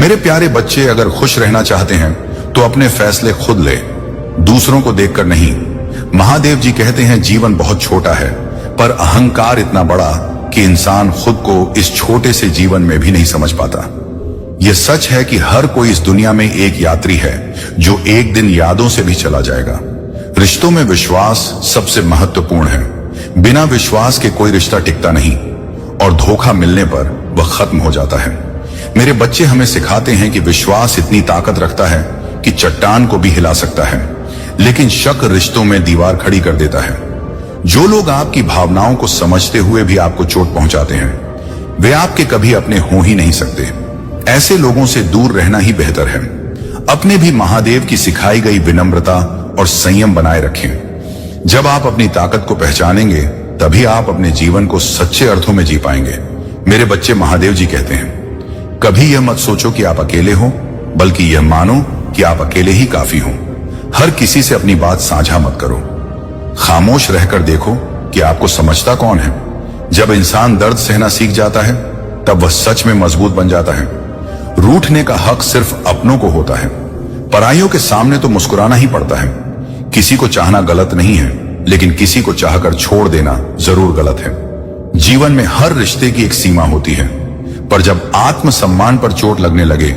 मेरे प्यारे बच्चे, अगर खुश रहना चाहते हैं तो अपने फैसले खुद ले, दूसरों को देखकर नहीं। महादेव जी कहते हैं जीवन बहुत छोटा है, पर अहंकार इतना बड़ा कि इंसान खुद को इस छोटे से जीवन में भी नहीं समझ पाता। यह सच है कि हर कोई इस दुनिया में एक यात्री है जो एक दिन यादों से भी चला जाएगा। रिश्तों में विश्वास सबसे महत्वपूर्ण है। बिना विश्वास के कोई रिश्ता टिकता नहीं और धोखा मिलने पर वह खत्म हो जाता है। मेरे बच्चे हमें सिखाते हैं कि विश्वास इतनी ताकत रखता है कि चट्टान को भी हिला सकता है, लेकिन शक रिश्तों में दीवार खड़ी कर देता है। जो लोग आपकी भावनाओं को समझते हुए भी आपको चोट पहुंचाते हैं, वे आपके कभी अपने हो ही नहीं सकते। ऐसे लोगों से दूर रहना ही बेहतर है। अपने भी महादेव की सिखाई गई विनम्रता और संयम बनाए रखें। जब आप अपनी ताकत को पहचानेंगे, तभी आप अपने जीवन को सच्चे अर्थों में जी पाएंगे। मेरे बच्चे, महादेव जी कहते हैं, कभी यह मत सोचो कि आप अकेले हो, बल्कि यह मानो कि आप अकेले ही काफी हो। हर किसी से अपनी बात साझा मत करो। खामोश रहकर देखो कि आपको समझता कौन है। जब इंसान दर्द सहना सीख जाता है, तब वह सच में मजबूत बन जाता है। रूठने का हक सिर्फ अपनों को होता है। पराइयों के सामने तो मुस्कुराना ही पड़ता है। किसी को चाहना गलत नहीं है, लेकिन किसी को चाहकर छोड़ देना जरूर गलत है। जीवन में हर रिश्ते की एक सीमा होती है, पर जब आत्मसम्मान पर चोट लगने लगे,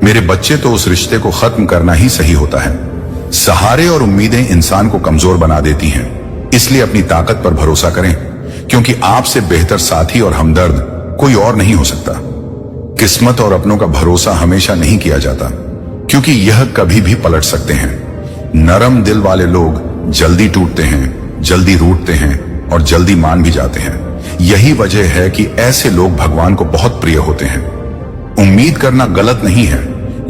मेरे बच्चे, तो उस रिश्ते को खत्म करना ही सही होता है। सहारे और उम्मीदें इंसान को कमजोर बना देती हैं। इसलिए अपनी ताकत पर भरोसा करें, क्योंकि आपसे बेहतर साथी और हमदर्द कोई और नहीं हो सकता। किस्मत और अपनों का भरोसा हमेशा नहीं किया जाता, क्योंकि यह कभी भी पलट सकते हैं। नरम दिल वाले लोग जल्दी टूटते हैं, जल्दी रूठते हैं और जल्दी मान भी जाते हैं। यही वजह है कि ऐसे लोग भगवान को बहुत प्रिय होते हैं। उम्मीद करना गलत नहीं है,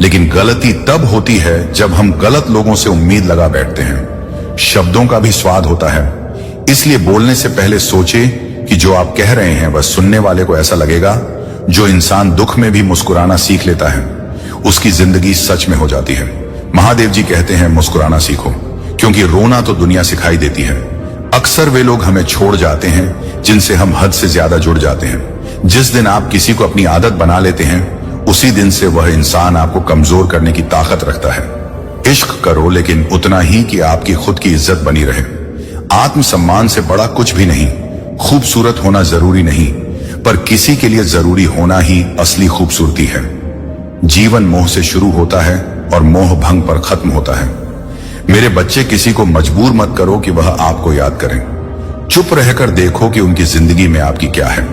लेकिन गलती तब होती है जब हम गलत लोगों से उम्मीद लगा बैठते हैं। शब्दों का भी स्वाद होता है, इसलिए बोलने से पहले सोचे कि जो आप कह रहे हैं वह सुनने वाले को ऐसा लगेगा। जो इंसान दुख में भी मुस्कुराना सीख लेता है, उसकी जिंदगी सच में हो जाती है। महादेव जी कहते हैं, मुस्कुराना सीखो, क्योंकि रोना तो दुनिया सिखाई देती है। अक्सर वे लोग हमें छोड़ जाते हैं जिनसे हम हद से ज्यादा जुड़ जाते हैं। जिस दिन आप किसी को अपनी आदत बना लेते हैं, उसी दिन से वह इंसान आपको कमजोर करने की ताकत रखता है। इश्क करो, लेकिन उतना ही कि आपकी खुद की इज्जत बनी रहे। आत्मसम्मान से बड़ा कुछ भी नहीं। खूबसूरत होना जरूरी नहीं, पर किसी के लिए जरूरी होना ही असली खूबसूरती है। जीवन मोह से शुरू होता है और मोह भंग पर खत्म होता है। मेरे बच्चे, किसी को मजबूर मत करो कि वह आपको याद करें। चुप रहकर देखो कि उनकी जिंदगी में आपकी क्या है।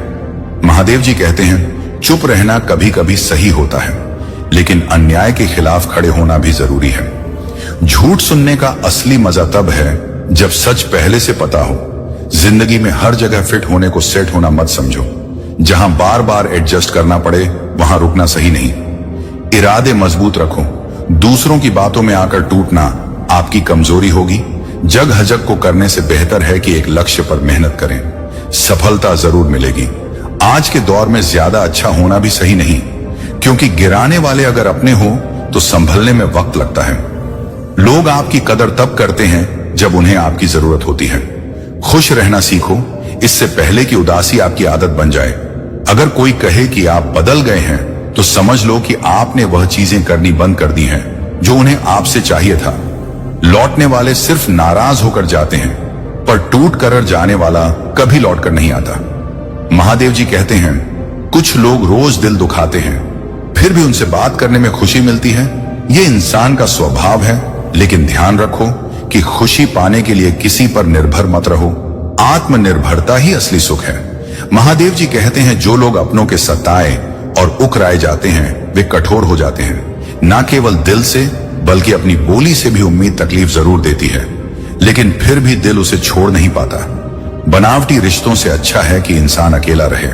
महादेव जी कहते हैं, चुप रहना कभी कभी सही होता है, लेकिन अन्याय के खिलाफ खड़े होना भी जरूरी है। झूठ सुनने का असली मजा तब है जब सच पहले से पता हो। जिंदगी में हर जगह फिट होने को सेट होना मत समझो। जहां बार बार एडजस्ट करना पड़े, वहां रुकना सही नहीं। इरादे मजबूत रखो। दूसरों की बातों में आकर टूटना आपकी कमजोरी होगी। जग हजग को करने से बेहतर है कि एक लक्ष्य पर मेहनत करें। सफलता जरूर मिलेगी। आज के दौर में ज्यादा अच्छा होना भी सही नहीं, क्योंकि गिराने वाले अगर अपने हो तो संभलने में वक्त लगता है। लोग आपकी कदर तब करते हैं जब उन्हें आपकी जरूरत होती है। खुश रहना सीखो, इससे पहले कि उदासी आपकी आदत बन जाए। अगर कोई कहे कि आप बदल गए हैं, तो समझ लो कि आपने वह चीजें करनी बंद कर दी हैं जो उन्हें आपसे चाहिए था। लौटने वाले सिर्फ नाराज होकर जाते हैं, पर टूट कर जाने वाला कभी लौट कर नहीं आता। महादेव जी कहते हैं, कुछ लोग रोज दिल दुखाते हैं, फिर भी उनसे बात करने में खुशी मिलती है। ये इंसान का स्वभाव है, लेकिन ध्यान रखो कि खुशी पाने के लिए किसी पर निर्भर मत रहो। आत्मनिर्भरता ही असली सुख है। महादेव जी कहते हैं, जो लोग अपनों के सताए और उकराए जाते हैं, वे कठोर हो जाते हैं। ना केवल दिल से, बल्कि अपनी बोली से भी उम्मीद तकलीफ जरूर देती है, लेकिन फिर भी दिल उसे छोड़ नहीं पाता। बनावटी रिश्तों से अच्छा है कि इंसान अकेला रहे।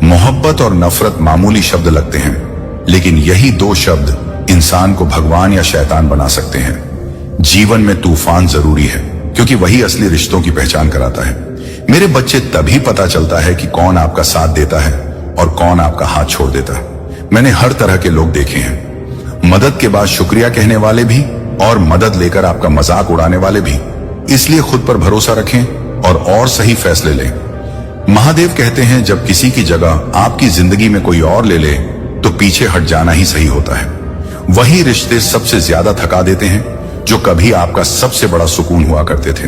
मोहब्बत और नफरत मामूली शब्द लगते हैं, लेकिन यही दो शब्द इंसान को भगवान या शैतान बना सकते हैं। जीवन में तूफान जरूरी है, क्योंकि वही असली रिश्तों की पहचान कराता है। मेरे बच्चे, तभी पता चलता है कि कौन आपका साथ देता है और कौन आपका हाथ छोड़ देता है। मैंने हर तरह के लोग देखे हैं, मदद के बाद शुक्रिया कहने वाले भी और मदद लेकर आपका मजाक उड़ाने वाले भी। इसलिए खुद पर भरोसा रखें और सही फैसले लें। महादेव कहते हैं, जब किसी की जगह आपकी जिंदगी में कोई और ले ले, तो पीछे हट जाना ही सही होता है। वही रिश्ते सबसे ज्यादा थका देते हैं जो कभी आपका सबसे बड़ा सुकून हुआ करते थे।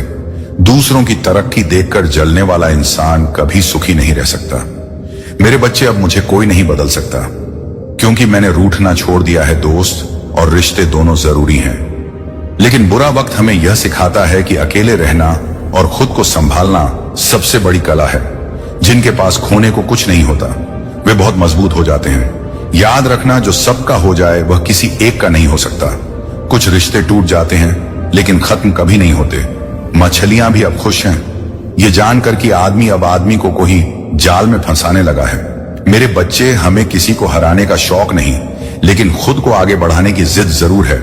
दूसरों की तरक्की देखकर जलने वाला इंसान कभी सुखी नहीं रह सकता। मेरे बच्चे, अब मुझे कोई नहीं बदल सकता, क्योंकि मैंने रूठना छोड़ दिया है। दोस्त और रिश्ते दोनों जरूरी हैं, लेकिन बुरा वक्त हमें यह सिखाता है कि अकेले रहना और खुद को संभालना सबसे बड़ी कला है। जिनके पास खोने को कुछ नहीं होता वे बहुत मजबूत हो जाते हैं। याद रखना, जो सबका हो जाए वह किसी एक का नहीं हो सकता। कुछ रिश्ते टूट जाते हैं लेकिन खत्म कभी नहीं होते। मछलियां भी अब खुश हैं ये जानकर कि आदमी अब आदमी को कोई जाल में फंसाने लगा है। मेरे बच्चे, हमें किसी को हराने का शौक नहीं, लेकिन खुद को आगे बढ़ाने की जिद जरूर है।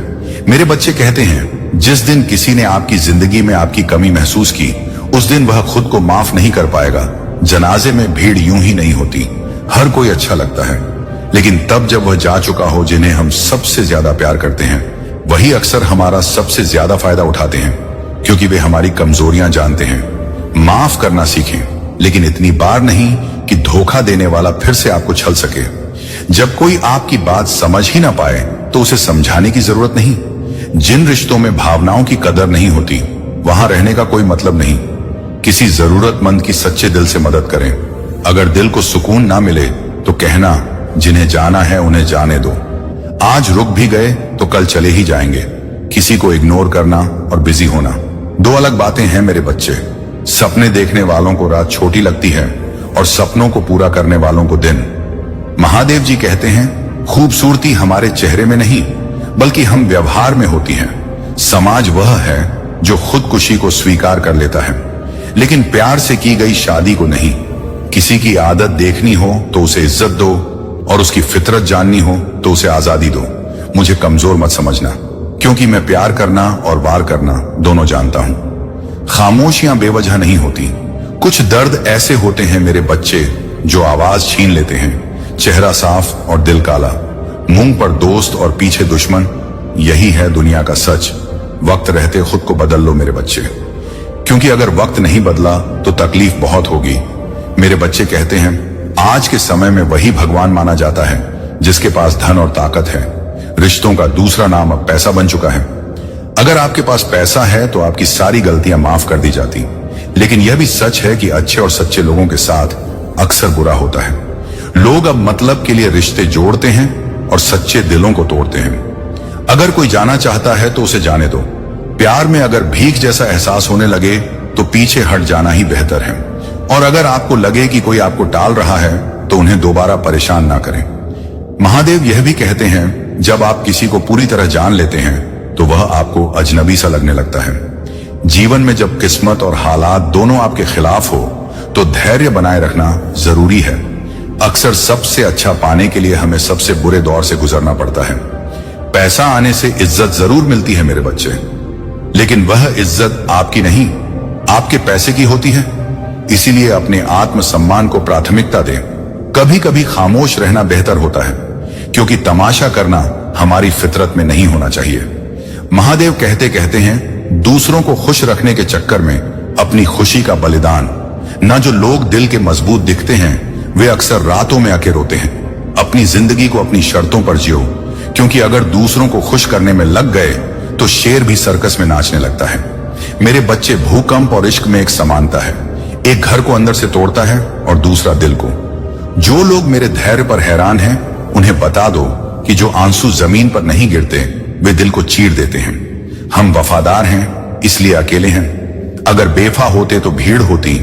मेरे बच्चे कहते हैं, जिस दिन किसी ने आपकी जिंदगी में आपकी कमी महसूस की, उस दिन वह खुद को माफ नहीं कर पाएगा। जनाजे में भीड़ यूं ही नहीं होती, हर कोई अच्छा लगता है, लेकिन तब जब वह जा चुका हो जिन्हें हम सबसे ज्यादा प्यार करते हैं, वही अक्सर हमारा सबसे ज्यादा फायदा उठाते हैं, क्योंकि वे हमारी कमजोरियां जानते हैं। माफ करना सीखें, लेकिन इतनी बार नहीं कि धोखा देने वाला फिर से आपको छल सके। जब कोई आपकी बात समझ ही ना पाए तो उसे समझाने की जरूरत नहीं। जिन रिश्तों में भावनाओं की कदर नहीं होती, वहां रहने का कोई मतलब नहीं। किसी जरूरतमंद की सच्चे दिल से मदद करें। अगर दिल को सुकून ना मिले तो कहना, जिन्हें जाना है उन्हें जाने दो। आज रुक भी गए तो कल चले ही जाएंगे। किसी को इग्नोर करना और बिजी होना दो अलग बातें हैं मेरे बच्चे। सपने देखने वालों को रात छोटी लगती है और सपनों को पूरा करने वालों को दिन। महादेव जी कहते हैं, खूबसूरती हमारे चेहरे में नहीं बल्कि हम व्यवहार में होती है। समाज वह है जो खुदकुशी को स्वीकार कर लेता है, लेकिन प्यार से की गई शादी को नहीं। किसी की आदत देखनी हो तो उसे इज्जत दो, और उसकी फितरत जाननी हो तो उसे आजादी दो। मुझे कमजोर मत समझना, क्योंकि मैं प्यार करना और वार करना दोनों जानता हूं। खामोशियां बेवजह नहीं होती। कुछ दर्द ऐसे होते हैं मेरे बच्चे जो आवाज छीन लेते हैं। चेहरा साफ और दिल काला, मुंह पर दोस्त और पीछे दुश्मन, यही है दुनिया का सच। वक्त रहते खुद को बदल लो मेरे बच्चे, क्योंकि अगर वक्त नहीं बदला तो तकलीफ बहुत होगी। मेरे बच्चे कहते हैं, आज के समय में वही भगवान माना जाता है जिसके पास धन और ताकत है। रिश्तों का दूसरा नाम अब पैसा बन चुका है। अगर आपके पास पैसा है तो आपकी सारी गलतियां माफ कर दी जाती, लेकिन यह भी सच है कि अच्छे और सच्चे लोगों के साथ अक्सर बुरा होता है। लोग अब मतलब के लिए रिश्ते जोड़ते हैं और सच्चे दिलों को तोड़ते हैं। अगर कोई जाना चाहता है तो उसे जाने दो। प्यार में अगर भीख जैसा एहसास होने लगे तो पीछे हट जाना ही बेहतर है। और अगर आपको लगे कि कोई आपको टाल रहा है तो उन्हें दोबारा परेशान ना करें। महादेव यह भी कहते हैं, जब आप किसी को पूरी तरह जान लेते हैं तो वह आपको अजनबी सा लगने लगता है। जीवन में जब किस्मत और हालात दोनों आपके खिलाफ हो तो धैर्य बनाए रखना जरूरी है। अक्सर सबसे अच्छा पाने के लिए हमें सबसे बुरे दौर से गुजरना पड़ता है। पैसा आने से इज्जत जरूर मिलती है मेरे बच्चे, लेकिन वह इज्जत आपकी नहीं, आपके पैसे की होती है। इसीलिए अपने आत्मसम्मान को प्राथमिकता दें। कभी कभी खामोश रहना बेहतर होता है, क्योंकि तमाशा करना हमारी फितरत में नहीं होना चाहिए। महादेव कहते कहते हैं, दूसरों को खुश रखने के चक्कर में अपनी खुशी का बलिदान। न जो लोग दिल के मजबूत दिखते हैं वे अक्सर रातों में आके रोते हैं। अपनी जिंदगी को अपनी शर्तों पर जियो, क्योंकि अगर दूसरों को खुश करने में लग गए तो शेर भी सर्कस में नाचने लगता है। मेरे बच्चे, भूकंप और इश्क में एक समानता है। एक घर को अंदर से तोड़ता है और दूसरा दिल को। जो लोग मेरे धैर्य पर हैरान हैं उन्हें बता दो कि जो आंसू जमीन पर नहीं गिरते वे दिल को चीर देते हैं। हम वफादार हैं इसलिए अकेले हैं। अगर बेवफा होते तो भीड़ होती।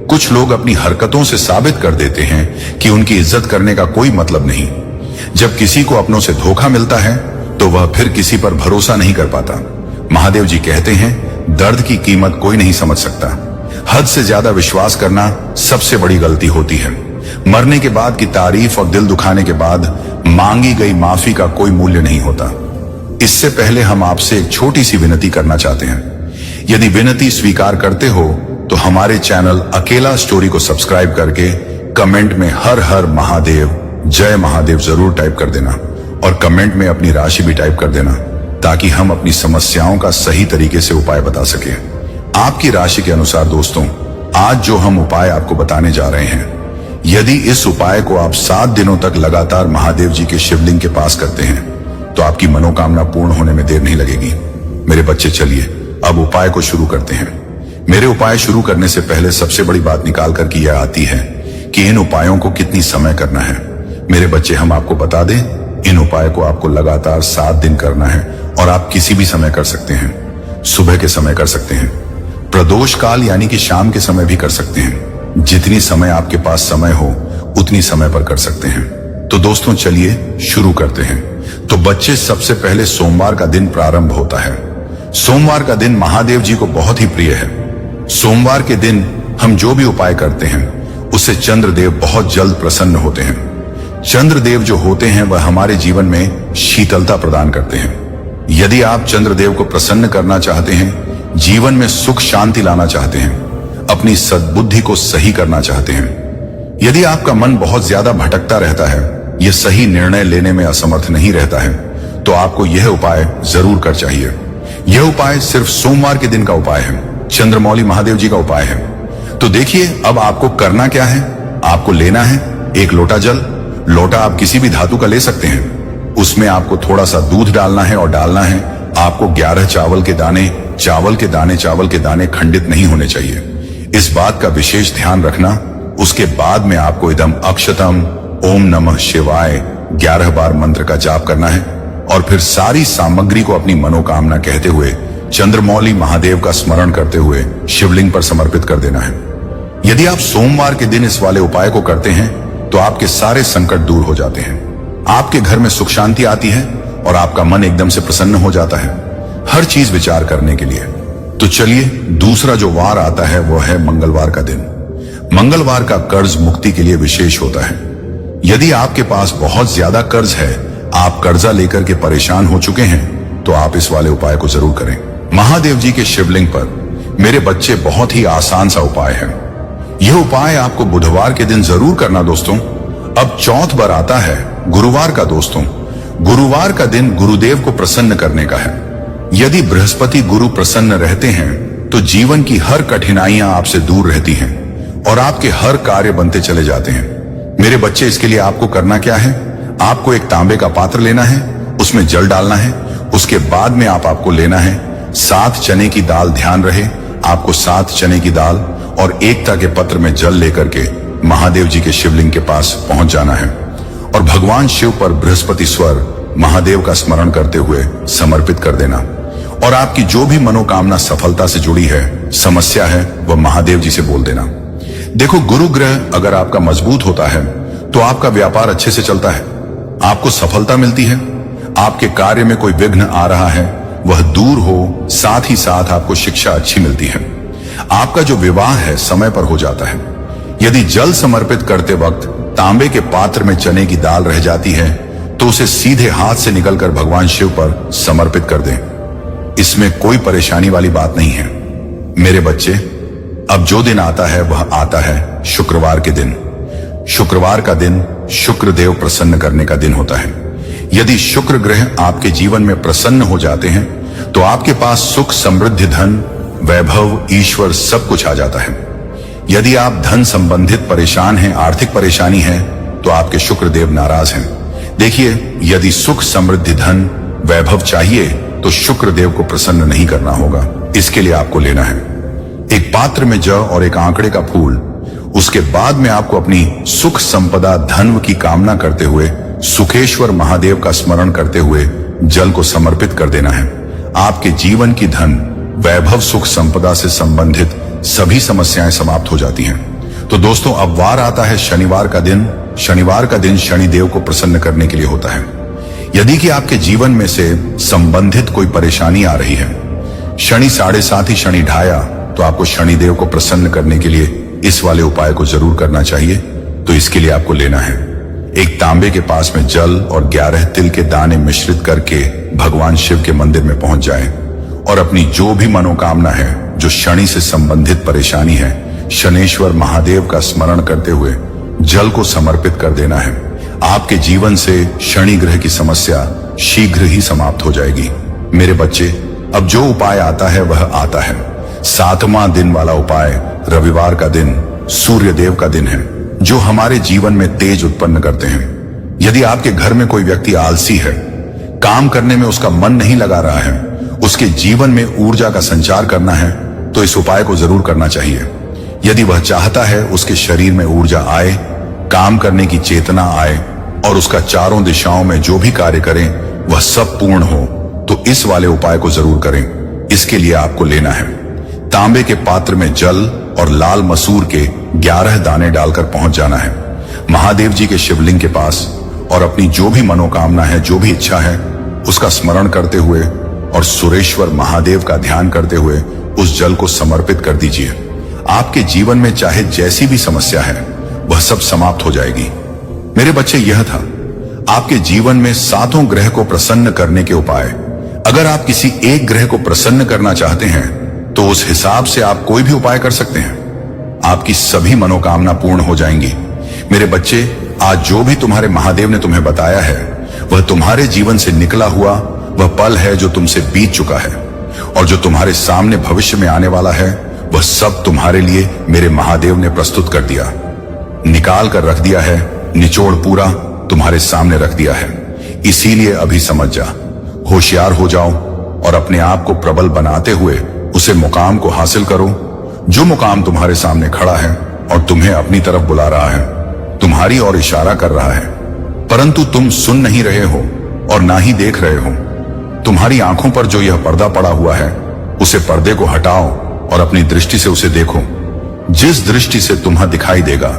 कुछ लोग अपनी हरकतों से साबित कर देते हैं कि उनकी इज्जत करने का कोई मतलब नहीं। जब किसी को अपनों से धोखा मिलता है तो वह फिर किसी पर भरोसा नहीं कर पाता। महादेव जी कहते हैं, दर्द की कीमत कोई नहीं समझ सकता। हद से ज्यादा विश्वास करना सबसे बड़ी गलती होती है। मरने के बाद की तारीफ और दिल दुखाने के बाद मांगी गई माफी का कोई मूल्य नहीं होता। इससे पहले हम आपसे एक छोटी सी विनती करना चाहते हैं। यदि विनती स्वीकार करते हो तो हमारे चैनल अकेला स्टोरी को सब्सक्राइब करके कमेंट में हर हर महादेव, जय महादेव जरूर टाइप कर देना, और कमेंट में अपनी राशि भी टाइप कर देना, ताकि हम अपनी समस्याओं का सही तरीके से उपाय बता सकें। आपकी राशि के अनुसार दोस्तों, आज जो हम उपाय आपको बताने जा रहे हैं, यदि इस उपाय को आप 7 दिनों तक लगातार महादेव जी के शिवलिंग के पास करते हैं तो आपकी मनोकामना पूर्ण होने में देर नहीं लगेगी। मेरे बच्चे, चलिए अब उपाय को शुरू करते हैं। मेरे उपाय शुरू करने से पहले सबसे बड़ी बात निकाल कर की यह आती है कि इन उपायों को कितनी समय करना है। मेरे बच्चे, हम आपको बता दें, इन उपाय को आपको लगातार 7 दिन करना है और आप किसी भी समय कर सकते हैं। सुबह के समय कर सकते हैं, प्रदोष काल यानी कि शाम के समय भी कर सकते हैं। जितनी समय आपके पास समय हो उतनी समय पर कर सकते हैं। तो दोस्तों चलिए शुरू करते हैं। तो बच्चे, सबसे पहले सोमवार का दिन प्रारंभ होता है। सोमवार का दिन महादेव जी को बहुत ही प्रिय है। सोमवार के दिन हम जो भी उपाय करते हैं उससे चंद्रदेव बहुत जल्द प्रसन्न होते हैं। चंद्रदेव जो होते हैं वह हमारे जीवन में शीतलता प्रदान करते हैं। यदि आप चंद्रदेव को प्रसन्न करना चाहते हैं, जीवन में सुख शांति लाना चाहते हैं, अपनी सद्बुद्धि को सही करना चाहते हैं, यदि आपका मन बहुत ज्यादा भटकता रहता है, यह सही निर्णय लेने में असमर्थ नहीं रहता है, तो आपको यह उपाय जरूर कर चाहिए। यह उपाय सिर्फ सोमवार के दिन का उपाय है, चंद्रमौली महादेव जी का उपाय है। तो देखिए अब आपको करना क्या है। आपको लेना है 1 लोटा जल। लोटा आप किसी भी धातु का ले सकते हैं। उसमें आपको थोड़ा सा दूध डालना है और डालना है आपको 11 चावल के दाने। चावल के दाने खंडित नहीं होने चाहिए, इस बात का विशेष ध्यान रखना। उसके बाद में आपको इदम अक्षतम ओम नमः शिवाय 11 बार मंत्र का जाप करना है और फिर सारी सामग्री को अपनी मनोकामना कहते हुए चंद्रमौली महादेव का स्मरण करते हुए शिवलिंग पर समर्पित कर देना है। यदि आप सोमवार के दिन इस वाले उपाय को करते हैं तो आपके सारे संकट दूर हो जाते हैं, आपके घर में सुख शांति आती है और आपका मन एकदम से प्रसन्न हो जाता है हर चीज विचार करने के लिए। तो चलिए दूसरा जो वार आता है वो है मंगलवार का दिन। मंगलवार का कर्ज मुक्ति के लिए विशेष होता है। यदि आपके पास बहुत ज्यादा कर्ज है, आप कर्जा लेकर के परेशान हो चुके हैं, तो आप इस वाले उपाय को जरूर करें। महादेव जी के शिवलिंग पर मेरे बच्चे बहुत ही आसान सा उपाय है। यह उपाय आपको बुधवार के दिन जरूर करना दोस्तों। अब चौथ बार आता है गुरुवार का दोस्तों। गुरुवार का दिन गुरुदेव को प्रसन्न करने का है। यदि बृहस्पति गुरु प्रसन्न रहते हैं तो जीवन की हर कठिनाइयां आपसे दूर रहती हैं और आपके हर कार्य बनते चले जाते हैं। मेरे बच्चे, इसके लिए आपको करना क्या है। आपको एक तांबे का पात्र लेना है, उसमें जल डालना है। उसके बाद में आपको लेना है 7 चने की दाल। ध्यान रहे, आपको 7 चने की दाल और एकता के पत्र में जल लेकर के महादेव जी के शिवलिंग के पास पहुंच जाना है और भगवान शिव पर बृहस्पति स्वर महादेव का स्मरण करते हुए समर्पित कर देना। और आपकी जो भी मनोकामना सफलता से जुड़ी है, समस्या है, वह महादेव जी से बोल देना। देखो, गुरु ग्रह अगर आपका मजबूत होता है तो आपका व्यापार अच्छे से चलता है, आपको सफलता मिलती है, आपके कार्य में कोई विघ्न आ रहा है वह दूर हो, साथ ही साथ आपको शिक्षा अच्छी मिलती है। आपका जो विवाह है समय पर हो जाता है। यदि जल समर्पित करते वक्त तांबे के पात्र में चने की दाल रह जाती है तो उसे सीधे हाथ से निकलकर भगवान शिव पर समर्पित कर दें। इसमें कोई परेशानी वाली बात नहीं है। मेरे बच्चे, अब जो दिन आता है वह आता है शुक्रवार के दिन। शुक्रवार का दिन शुक्रदेव प्रसन्न करने का दिन होता है। यदि शुक्र ग्रह आपके जीवन में प्रसन्न हो जाते हैं तो आपके पास सुख, समृद्धि, धन, वैभव, ईश्वर सब कुछ आ जाता है। यदि आप धन संबंधित परेशान हैं, आर्थिक परेशानी है, तो आपके शुक्रदेव नाराज हैं। देखिए, यदि सुख, समृद्धि, धन, वैभव चाहिए तो शुक्रदेव को प्रसन्न नहीं करना होगा। इसके लिए आपको लेना है एक पात्र में जौ और एक आंकड़े का फूल। उसके बाद में आपको अपनी सुख, संपदा, धन की कामना करते हुए सुखेश्वर महादेव का स्मरण करते हुए जल को समर्पित कर देना है। आपके जीवन की धन, वैभव, सुख, संपदा से संबंधित सभी समस्याएं समाप्त हो जाती हैं। तो दोस्तों, अब वार आता है शनिवार का दिन। शनिवार का दिन शनिदेव को प्रसन्न करने के लिए होता है। यदि कि आपके जीवन में से संबंधित कोई परेशानी आ रही है, शनि 7.5 ही शनि ढाया, तो आपको शनिदेव को प्रसन्न करने के लिए इस वाले उपाय को जरूर करना चाहिए। तो इसके लिए आपको लेना है एक तांबे के पास में जल और 11 तिल के दाने मिश्रित करके भगवान शिव के मंदिर में पहुंच जाएं और अपनी जो भी मनोकामना है, जो शनि से संबंधित परेशानी है, शनेश्वर महादेव का स्मरण करते हुए जल को समर्पित कर देना है। आपके जीवन से शनि ग्रह की समस्या शीघ्र ही समाप्त हो जाएगी। मेरे बच्चे, अब जो उपाय आता है वह आता है। 7वां दिन वाला उपाय रविवार का दिन सूर्य देव का दिन है। जो हमारे जीवन में तेज उत्पन्न करते हैं। यदि आपके घर में कोई व्यक्ति आलसी है, काम करने में उसका मन नहीं लगा रहा है, उसके जीवन में ऊर्जा का संचार करना है, तो इस उपाय को जरूर करना चाहिए। यदि वह चाहता है उसके शरीर में ऊर्जा आए, काम करने की चेतना आए और उसका चारों दिशाओं में जो भी कार्य करें वह सब पूर्ण हो, तो इस वाले उपाय को जरूर करें। इसके लिए आपको लेना है तांबे के पात्र में जल और लाल मसूर के 11 दाने डालकर पहुंच जाना है महादेव जी के शिवलिंग के पास और अपनी जो भी मनोकामना है, जो भी इच्छा है, उसका स्मरण करते हुए और सुरेश्वर महादेव का ध्यान करते हुए उस जल को समर्पित कर दीजिए। आपके जीवन में चाहे जैसी भी समस्या है वह सब समाप्त हो जाएगी। मेरे बच्चे, यह था आपके जीवन में 7 ग्रह को प्रसन्न करने के उपाय। अगर आप किसी एक ग्रह को प्रसन्न करना चाहते हैं तो उस हिसाब से आप कोई भी उपाय कर सकते हैं। आपकी सभी मनोकामना पूर्ण हो जाएंगी। मेरे बच्चे, आज जो भी तुम्हारे महादेव ने तुम्हें बताया है वह तुम्हारे जीवन से निकला हुआ वह पल है जो तुमसे बीत चुका है, और जो तुम्हारे सामने भविष्य में आने वाला है वह सब तुम्हारे लिए मेरे महादेव ने प्रस्तुत कर दिया, निकाल कर रख दिया है, निचोड़ पूरा तुम्हारे सामने रख दिया है। इसीलिए अभी समझ जा, होशियार हो जाओ और अपने आप को प्रबल बनाते हुए उसे मुकाम को हासिल करो जो मुकाम तुम्हारे सामने खड़ा है और तुम्हें अपनी तरफ बुला रहा है, तुम्हारी ओर इशारा कर रहा है, परंतु तुम सुन नहीं रहे हो और ना ही देख रहे हो। तुम्हारी आंखों पर जो यह पर्दा पड़ा हुआ है उसे पर्दे को हटाओ और अपनी दृष्टि से उसे देखो, जिस दृष्टि से तुम्हें दिखाई देगा।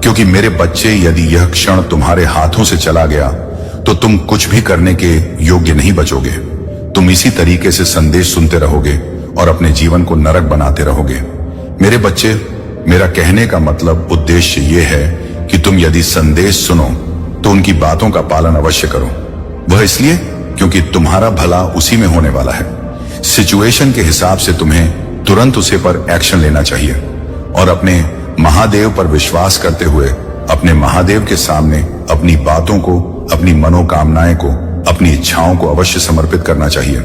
क्योंकि मेरे बच्चे, यदि यह क्षण तुम्हारे हाथों से चला गया तो तुम कुछ भी करने के योग्य नहीं बचोगे। तुम इसी तरीके से संदेश सुनते रहोगे और अपने जीवन को नरक बनाते रहोगे। मेरे बच्चे, मेरा कहने का मतलब उद्देश्य यह है कि तुम यदि संदेश सुनो तो उनकी बातों का पालन अवश्य करो। वह इसलिए क्योंकि तुम्हारा भला उसी में होने वाला है। सिचुएशन के हिसाब से तुम्हें तुरंत उसे पर एक्शन लेना चाहिए और अपने महादेव पर विश्वास करते हुए अपने महादेव के सामने अपनी बातों को, अपनी मनोकामनाएं को, अपनी इच्छाओं को अवश्य समर्पित करना चाहिए।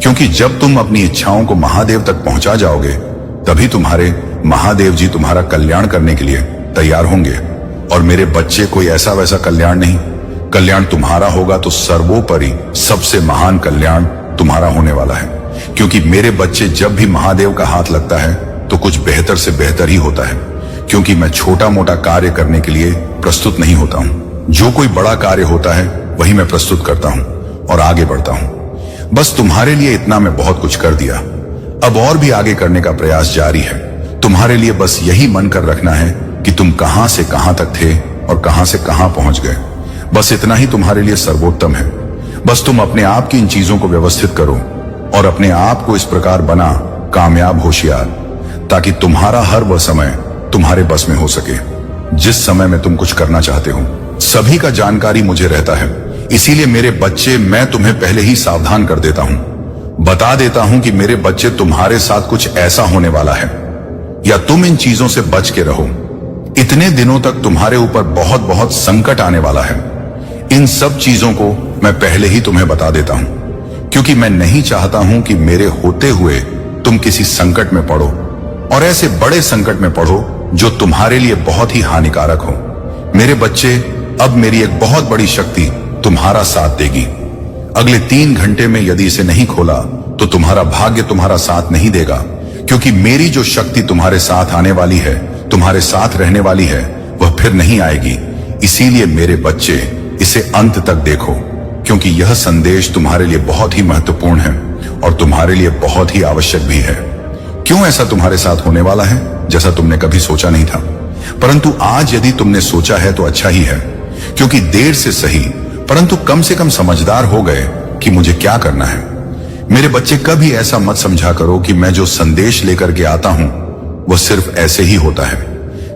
क्योंकि जब तुम अपनी इच्छाओं को महादेव तक पहुंचा जाओगे तभी तुम्हारे महादेव जी तुम्हारा कल्याण करने के लिए तैयार होंगे। और मेरे बच्चे, कोई ऐसा वैसा कल्याण नहीं, कल्याण तुम्हारा होगा तो सर्वोपरि सबसे महान कल्याण तुम्हारा होने वाला है। क्योंकि मेरे बच्चे, जब भी महादेव का हाथ लगता है तो कुछ बेहतर से बेहतर ही होता है। क्योंकि मैं छोटा मोटा कार्य करने के लिए प्रस्तुत नहीं होता हूं। जो कोई बड़ा कार्य होता है वही मैं प्रस्तुत करता हूं और आगे बढ़ता हूं। बस तुम्हारे लिए इतना मैं बहुत कुछ कर दिया, अब और भी आगे करने का प्रयास जारी है। तुम्हारे लिए बस यही मन कर रखना है कि तुम कहां से कहां तक थे और कहां से कहां पहुंच गए। बस इतना ही तुम्हारे लिए सर्वोत्तम है। बस तुम अपने आप की इन चीजों को व्यवस्थित करो और अपने आप को इस प्रकार बना कामयाब, होशियार, ताकि तुम्हारा हर वह समय तुम्हारे बस में हो सके जिस समय में तुम कुछ करना चाहते हो। सभी का जानकारी मुझे रहता है, इसीलिए मेरे बच्चे, मैं तुम्हें पहले ही सावधान कर देता हूं, बता देता हूं कि मेरे बच्चे, तुम्हारे साथ कुछ ऐसा होने वाला है या तुम इन चीजों से बच के रहो। इतने दिनों तक तुम्हारे ऊपर बहुत बहुत संकट आने वाला है। इन सब चीजों को मैं पहले ही तुम्हें बता देता हूं क्योंकि मैं नहीं चाहता हूं कि मेरे होते हुए तुम किसी संकट में पड़ो और ऐसे बड़े संकट में पड़ो जो तुम्हारे लिए बहुत ही हानिकारक हो। मेरे बच्चे, अब मेरी एक बहुत बड़ी शक्ति तुम्हारा साथ देगी। अगले 3 घंटे में यदि इसे नहीं खोला तो तुम्हारा भाग्य तुम्हारा साथ नहीं देगा, क्योंकि मेरी जो शक्ति तुम्हारे साथ आने वाली है, तुम्हारे साथ रहने वाली है, वह फिर नहीं आएगी। इसीलिए मेरे बच्चे, इसे अंत तक देखो, क्योंकि यह संदेश तुम्हारे लिए बहुत ही महत्वपूर्ण है और तुम्हारे लिए बहुत ही आवश्यक भी है। क्यों ऐसा तुम्हारे साथ होने वाला है जैसा तुमने कभी सोचा नहीं था, परंतु आज यदि तुमने सोचा है तो अच्छा ही है, क्योंकि देर से सही परंतु कम से कम समझदार हो गए कि मुझे क्या करना है। मेरे बच्चे, कभी ऐसा मत समझा करो कि मैं जो संदेश लेकर के आता हूं वह सिर्फ ऐसे ही होता है।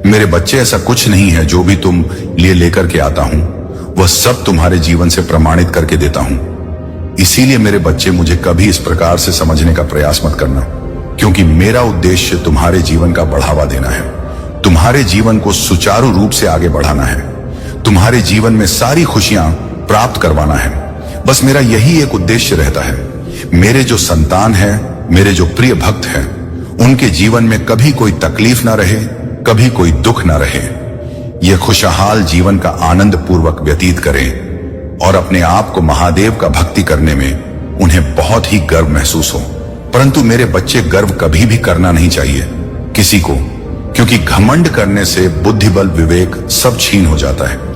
मेरे बच्चे, ऐसा कुछ नहीं है जो भी तुम लिए लेकर के आता हूं वह सब तुम्हारे जीवन से प्रमाणित करके देता हूं। इसीलिए मेरे बच्चे, मुझे कभी इस प्रकार से समझने का प्रयास मत करना, क्योंकि मेरा उद्देश्य तुम्हारे जीवन का बढ़ावा देना है, तुम्हारे जीवन को सुचारू रूप से आगे बढ़ाना है, तुम्हारे जीवन में सारी खुशियां प्राप्त करवाना है। बस मेरा यही एक उद्देश्य रहता है। मेरे जो संतान है, मेरे जो प्रिय भक्त हैं, उनके जीवन में कभी कोई तकलीफ ना रहे, कभी कोई दुख ना रहे। ये खुशहाल जीवन का आनंद पूर्वक व्यतीत करें और अपने आप को महादेव का भक्ति करने में उन्हें बहुत ही गर्व महसूस हो। परंतु मेरे बच्चे, गर्व कभी भी करना नहीं चाहिए किसी को, क्योंकि घमंड करने से बुद्धिबल, विवेक सब छीन हो जाता है।